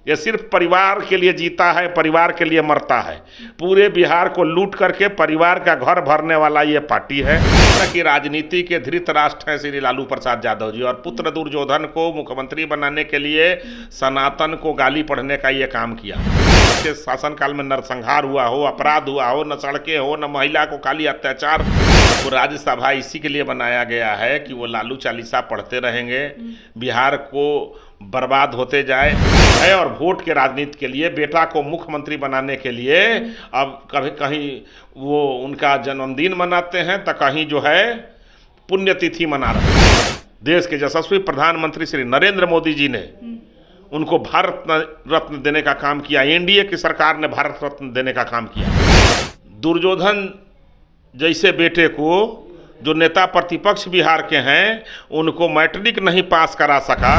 ये सिर्फ परिवार के लिए जीता है, परिवार के लिए मरता है। पूरे बिहार को लूट करके परिवार का घर भरने वाला ये पार्टी है। कि राजनीति के धृतराष्ट्र हैं श्री लालू प्रसाद यादव जी, और पुत्र दुर्योधन को मुख्यमंत्री बनाने के लिए सनातन को गाली पढ़ने का ये काम किया। इसके शासनकाल में नरसंहार हुआ हो, अपराध हुआ हो, न सड़कें हो, न महिला को खाली अत्याचार। वो राज्यसभा इसी के लिए बनाया गया है कि वो लालू चालीसा पढ़ते रहेंगे, बिहार को बर्बाद होते जाए है। और वोट के राजनीति के लिए, बेटा को मुख्यमंत्री बनाने के लिए अब कभी कहीं वो उनका जन्मदिन मनाते हैं तो कहीं जो है पुण्यतिथि मना रहे हैं। देश के यशस्वी प्रधानमंत्री श्री नरेंद्र मोदी जी ने उनको भारत रत्न देने का काम किया। एनडीए की सरकार ने भारत रत्न देने का काम किया। दुर्योधन जैसे बेटे को जो नेता प्रतिपक्ष बिहार के हैं, उनको मैट्रिक नहीं पास करा सका।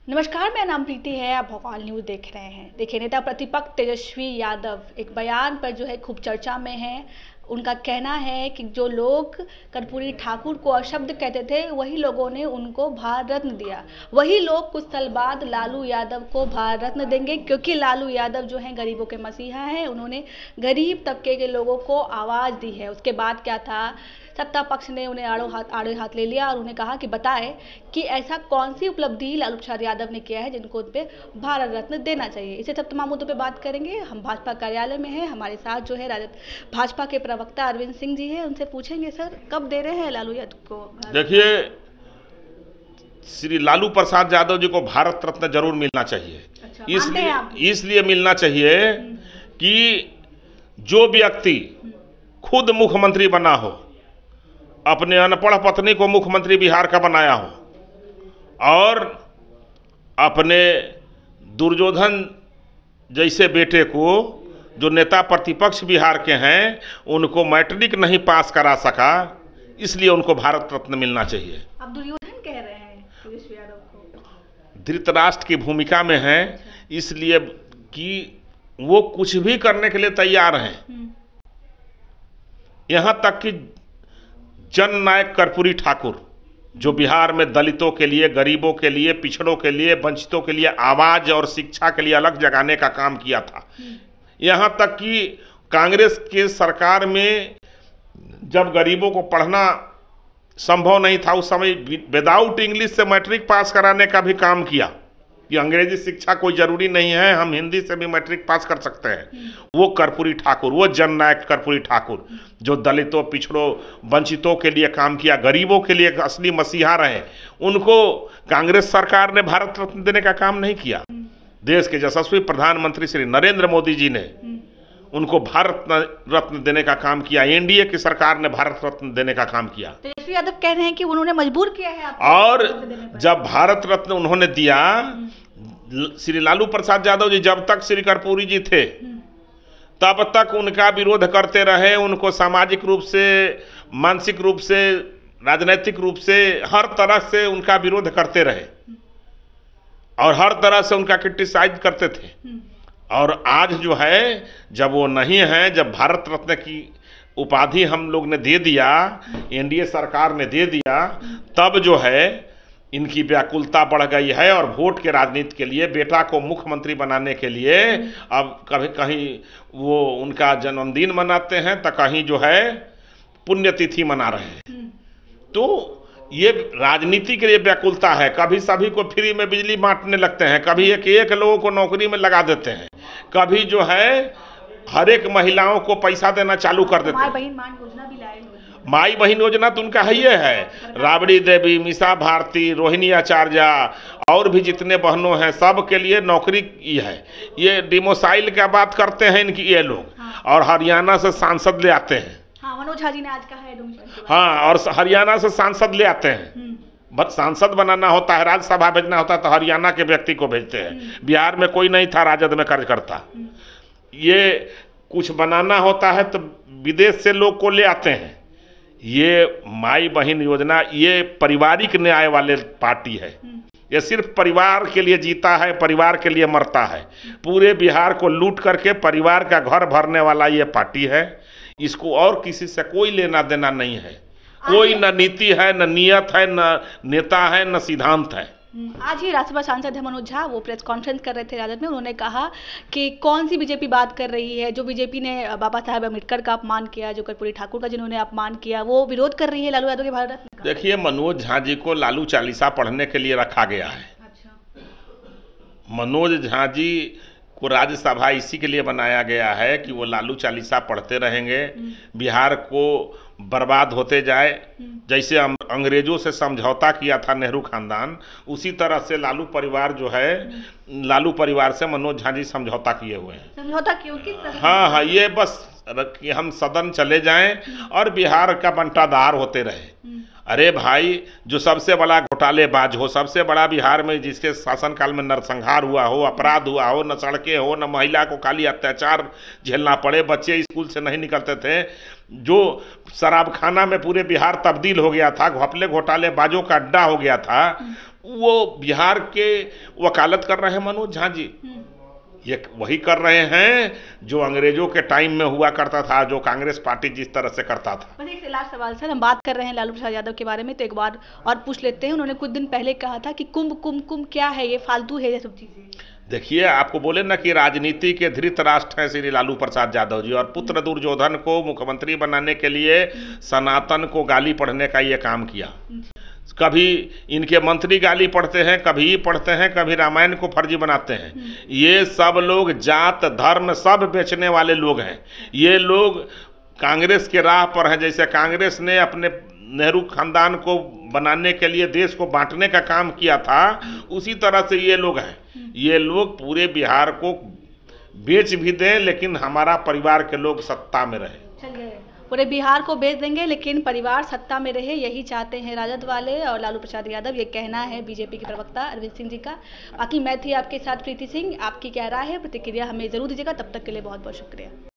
नमस्कार, मेरा नाम प्रीति है, आप भोपाल न्यूज़ देख रहे हैं। देखिए, नेता प्रतिपक्ष तेजस्वी यादव एक बयान पर जो है खूब चर्चा में है। उनका कहना है कि जो लोग कर्पूरी ठाकुर को अशब्द कहते थे, वही लोगों ने उनको भारत रत्न दिया। वही लोग कुछ साल बाद लालू यादव को भारत रत्न देंगे, क्योंकि लालू यादव जो हैं गरीबों के मसीहा हैं। उन्होंने गरीब तबके के लोगों को आवाज़ दी है। उसके बाद क्या था, सत्ता पक्ष ने उन्हें आड़े हाथ ले लिया और उन्हें कहा कि बताएं कि ऐसा कौन सी उपलब्धि लालू प्रसाद यादव ने किया है जिनको उन पर भारत रत्न देना चाहिए। इसे सब तमाम मुद्दों पे बात करेंगे। हम भाजपा कार्यालय में हैं, हमारे साथ जो है भाजपा के प्रवक्ता अरविंद सिंह जी हैं। उनसे पूछेंगे, सर कब दे रहे हैं लालू यादव को? देखिए, श्री लालू प्रसाद यादव जी को भारत रत्न जरूर मिलना चाहिए। अच्छा, इसलिए मिलना चाहिए कि जो व्यक्ति खुद मुख्यमंत्री बना हो, अपने अनपढ़ पत्नी को मुख्यमंत्री बिहार का बनाया हो, और अपने दुर्योधन जैसे बेटे को जो नेता प्रतिपक्ष बिहार के हैं, उनको मैट्रिक नहीं पास करा सका, इसलिए उनको भारत रत्न मिलना चाहिए। अब दुर्योधन कह रहे हैं तेजस्वी यादव को, धृतराष्ट्र की भूमिका में हैं, इसलिए कि वो कुछ भी करने के लिए तैयार हैं। यहाँ तक कि जननायक कर्पूरी ठाकुर, जो बिहार में दलितों के लिए, गरीबों के लिए, पिछड़ों के लिए, वंचितों के लिए आवाज और शिक्षा के लिए अलग जगाने का काम किया था। यहाँ तक कि कांग्रेस के सरकार में जब गरीबों को पढ़ना संभव नहीं था, उस समय विदाउट इंग्लिश से मैट्रिक पास कराने का भी काम किया कि अंग्रेजी शिक्षा कोई जरूरी नहीं है, हम हिंदी से भी मैट्रिक पास कर सकते हैं। वो कर्पूरी ठाकुर, वो जननायक कर्पूरी ठाकुर, जो दलितों, पिछड़ों, वंचितों के लिए काम किया, गरीबों के लिए असली मसीहा रहे, उनको कांग्रेस सरकार ने भारत रत्न देने का काम नहीं किया। देश के यशस्वी प्रधानमंत्री श्री नरेंद्र मोदी जी ने उनको भारत रत्न देने का काम किया। एनडीए की सरकार ने भारत रत्न देने का काम किया। तेजस्वी यादव कह रहे हैं कि उन्होंने मजबूर किया है आपको। और जब भारत रत्न उन्होंने दिया, श्री लालू प्रसाद यादव जी जब तक श्री कर्पूरी जी थे तब तक उनका विरोध करते रहे। उनको सामाजिक रूप से, मानसिक रूप से, राजनीतिक रूप से, हर तरह से उनका विरोध करते रहे और हर तरह से उनका क्रिटिसाइज करते थे। और आज जो है, जब वो नहीं है, जब भारत रत्न की उपाधि हम लोग ने दे दिया, एनडीए सरकार ने दे दिया, तब जो है इनकी व्याकुलता बढ़ गई है। और वोट के राजनीति के लिए, बेटा को मुख्यमंत्री बनाने के लिए अब कभी कहीं वो उनका जन्मदिन मनाते हैं तो कहीं जो है पुण्यतिथि मना रहे हैं। तो ये राजनीति के लिए व्याकुलता है। कभी सभी को फ्री में बिजली बांटने लगते हैं, कभी एक लोगों को नौकरी में लगा देते हैं, कभी जो है हर एक महिलाओं को पैसा देना चालू कर देते हैं। माई बहन योजना तो उनका है, ये है। राबड़ी देवी, मीसा भारती, रोहिणी आचार्य और भी जितने बहनों हैं, सब के लिए नौकरी ये है। ये डिमोसाइल का बात करते हैं इनकी ये लोग, और हरियाणा से सांसद ले आते हैं। मनोज झा जी ने आज कहा है। हाँ, और हरियाणा से सांसद ले आते हैं। बस सांसद बनाना होता है, राज्यसभा भेजना होता है तो हरियाणा के व्यक्ति को भेजते हैं। बिहार में कोई नहीं था राजद में कार्यकर्ता। ये कुछ बनाना होता है तो विदेश से लोग को ले आते हैं। ये माई बहन योजना, ये पारिवारिक न्याय वाले पार्टी है। ये सिर्फ परिवार के लिए जीता है, परिवार के लिए मरता है। पूरे बिहार को लूट करके परिवार का घर भरने वाला ये पार्टी है। इसको और किसी से कोई लेना देना नहीं है। कोई न नीति है, न नियत है, न नेता है, न सिद्धांत है। आज ही राज्यसभा सांसद है मनोज झा, वो प्रेस कॉन्फ्रेंस कर रहे थे राजद में। उन्होंने कहा कि कौन सी बीजेपी बात कर रही है, जो बीजेपी ने बाबा साहेब अम्बेडकर का अपमान किया, जो कर्पूरी ठाकुर का जिन्होंने अपमान किया, वो विरोध कर रही है लालू यादव के भारत रत्न का। देखिए, मनोज झा जी को लालू चालीसा पढ़ने के लिए रखा गया है। मनोज झा जी को राज्यसभा इसी के लिए बनाया गया है कि वो लालू चालीसा पढ़ते रहेंगे, बिहार को बर्बाद होते जाए। जैसे अंग्रेजों से समझौता किया था नेहरू खानदान, उसी तरह से लालू परिवार जो है, लालू परिवार से मनोज झा जी समझौता किए हुए हैं। समझौता क्यों? किस तरह? हाँ, ये बस कि हम सदन चले जाएं और बिहार का बंटाधार होते रहे। अरे भाई, जो सबसे बड़ा घोटालेबाज हो, सबसे बड़ा बिहार में जिसके शासनकाल में नरसंहार हुआ हो, अपराध हुआ हो, न सड़कें हो, न महिला को खाली अत्याचार झेलना पड़े, बच्चे स्कूल से नहीं निकलते थे, जो शराबखाना में पूरे बिहार तब्दील हो गया था, घपले घोटालेबाजों का अड्डा हो गया था, वो बिहार के वकालत कर रहे हैं मनोज झा जी। ये वही कर रहे हैं जो अंग्रेजों के टाइम में हुआ करता था, जो कांग्रेस पार्टी जिस तरह से करता था। बस एक लास्ट सवाल सर, हम बात कर रहे हैं लालू प्रसाद यादव के बारे में, तो एक बार और पूछ लेते हैं। उन्होंने कुछ दिन पहले कहा था कि कुंभ क्या है, ये फालतू है, ये सब चीजें। देखिए, आपको बोले ना कि राजनीति के धृतराष्ट्र हैं श्री लालू प्रसाद यादव जी, और पुत्र दुर्योधन को मुख्यमंत्री बनाने के लिए सनातन को गाली पढ़ने का ये काम किया। कभी इनके मंत्री गाली पढ़ते हैं, कभी पढ़ते हैं, कभी रामायण को फर्जी बनाते हैं। ये सब लोग जात धर्म सब बेचने वाले लोग हैं। ये लोग कांग्रेस के राह पर हैं। जैसे कांग्रेस ने अपने नेहरू खानदान को बनाने के लिए देश को बांटने का काम किया था, उसी तरह से ये लोग हैं। ये लोग पूरे बिहार को बेच भी दें, लेकिन हमारा परिवार के लोग सत्ता में रहे। पूरे बिहार को बेच देंगे लेकिन परिवार सत्ता में रहे, यही चाहते हैं राजद वाले और लालू प्रसाद यादव। ये कहना है बीजेपी के प्रवक्ता अरविंद सिंह जी का। बाकी मैं थी आपके साथ प्रीति सिंह। आपकी क्या राय है, प्रतिक्रिया हमें जरूर दीजिएगा। तब तक के लिए बहुत बहुत शुक्रिया।